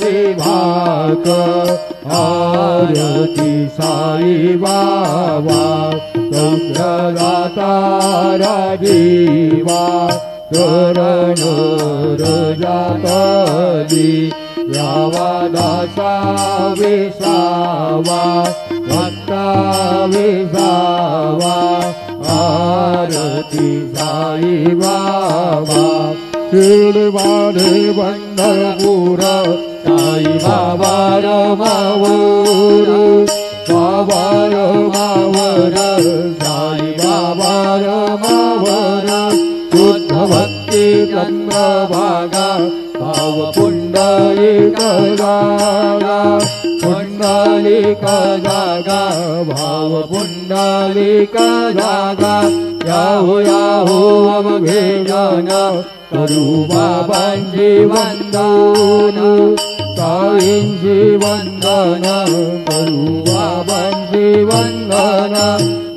विभाग आरती साई बाबा सौख्यदाता राजीवा चरण रजातली यावा दासा विसावा भक्ता विसावा आरती साई बाबा शिरवाडे पंढरपूर साई बाबा रमावर बाबा रमावर साई बाबा रमावर शुद्ध भक्ती चंद्रभागा भाव पुंडलिक जागा पुंडलिक जागा भाव पुंडलिक जागा याहो याहो अवघेजन करू बाबांची वंदन साईंची वंदन करू बाबांची वंदन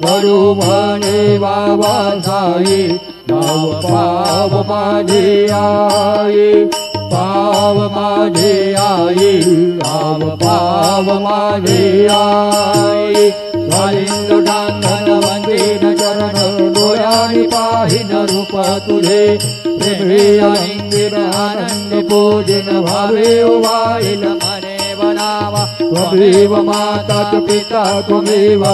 करू म्हणे बाबा साई पाव पाव माझी आई पाव माझी आई पाव पाव माझी आई स्वालिंग टांगण वंदीन चरण डोळ्यानी पाहिन रूप तुझे प्रेमिंगिन आनंद पूजन भावे वाईल मने बनावा त्वमेव माता च पिता त्वमेव